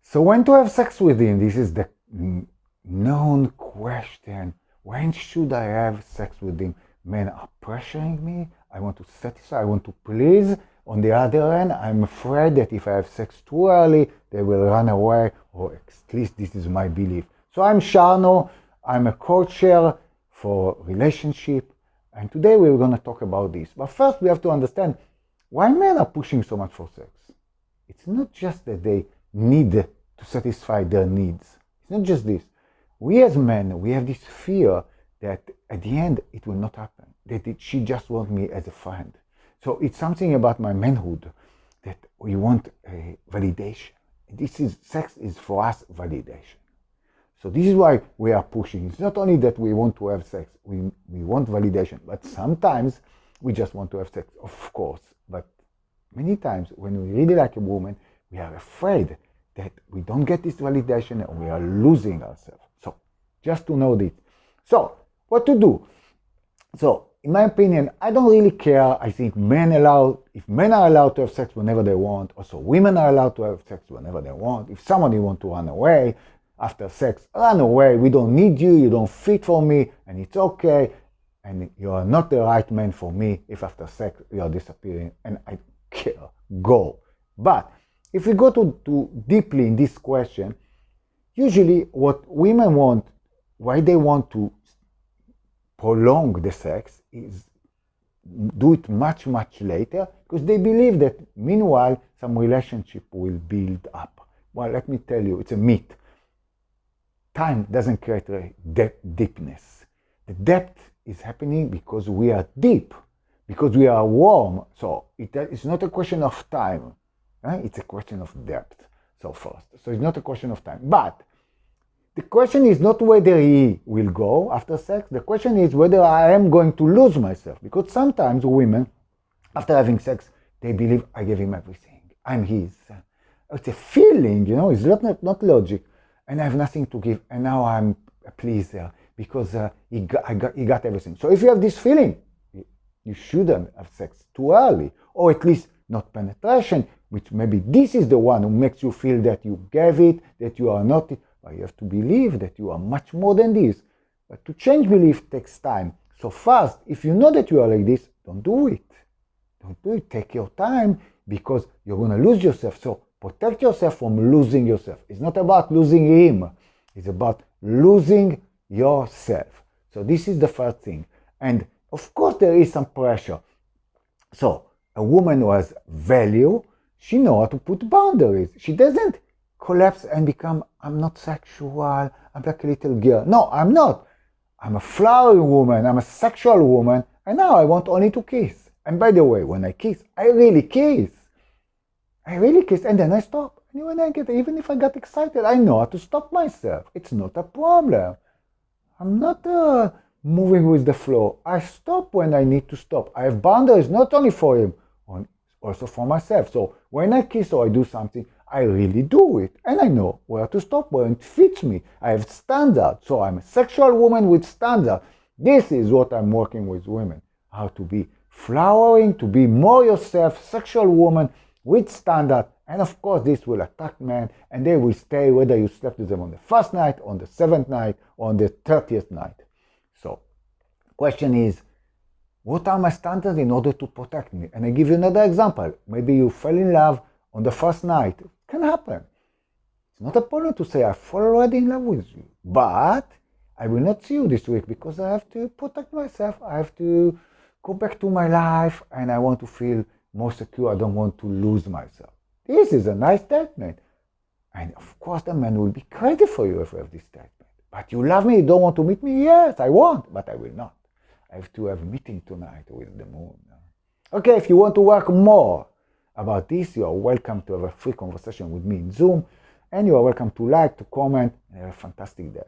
So when to have sex with him? This is the known question. When should I have sex with him? Men are pressuring me. I want to satisfy. I want to please. On the other hand, I'm afraid that if I have sex too early, they will run away, or at least this is my belief. So I'm Sharno. I'm a co-chair for relationship, and today we're going to talk about this. But first, we have to understand why men are pushing so much for sex. It's not just that they need to satisfy their needs. It's not just this. We as men, we have this fear that at the end it will not happen, that she just wants me as a friend. So it's something about my manhood that we want a validation. Sex is for us validation. So this is why we are pushing. It's not only that we want to have sex, we want validation, but sometimes we just want to have sex, of course. But many times when we really like a woman, we are afraid that we don't get this validation and we are losing ourselves. So just to know this. So what to do? So in my opinion, I don't really care. I think if men are allowed to have sex whenever they want, also women are allowed to have sex whenever they want. If somebody wants to run away after sex, run away. We don't need you. You don't fit for me, and it's okay. And you are not the right man for me if after sex you are disappearing, and I don't care. Go. But if we go to deeply in this question, usually what women want, why they want to prolong the sex is do it much, much later, because they believe that meanwhile some relationship will build up. Well, let me tell you, it's a myth. Time doesn't create deepness. The depth is happening because we are deep, because we are warm. So it's not a question of time. Right? It's a question of depth. So it's not a question of time. But the question is not whether he will go after sex. The question is whether I am going to lose myself. Because sometimes women, after having sex, they believe I gave him everything. I'm his. It's a feeling, it's not logic. And I have nothing to give. And now I'm a pleaser because he got everything. So if you have this feeling, you shouldn't have sex too early, or at least not penetration, which maybe this is the one who makes you feel that you gave it, that you are not it. But you have to believe that you are much more than this. But to change belief takes time. So first, if you know that you are like this, don't do it. Don't do it. Take your time, because you're going to lose yourself. So protect yourself from losing yourself. It's not about losing him. It's about losing yourself. So this is the first thing. And of course, there is some pressure. So a woman who has value, she knows how to put boundaries. She doesn't collapse and become, I'm not sexual, I'm like a little girl. No, I'm not. I'm a flowery woman, I'm a sexual woman, and now I want only to kiss. And by the way, when I kiss, I really kiss. And then I stop. And even if I get excited, I know how to stop myself. It's not a problem. I'm not moving with the flow. I stop when I need to stop. I have boundaries, not only for him, also for myself. So when I kiss or I do something, I really do it. And I know where to stop, where it fits me. I have standards. So I'm a sexual woman with standards. This is what I'm working with women. How to be flowering, to be more yourself, sexual woman with standard. And of course, this will attract men, and they will stay whether you slept with them on the first night, on the 7th night, or on the 30th night. So the question is, what are my standards in order to protect me? And I give you another example. Maybe you fell in love on the first night. It can happen. It's not a problem to say, I fall already in love with you. But I will not see you this week because I have to protect myself. I have to go back to my life, and I want to feel more secure. I don't want to lose myself. This is a nice statement. And of course, the man will be crazy for you if you have this statement. But you love me, you don't want to meet me? Yes, I want, but I will not. I have to have a meeting tonight with the moon. Okay, if you want to work more about this, you are welcome to have a free conversation with me in Zoom, and you are welcome to like, to comment, and have a fantastic day.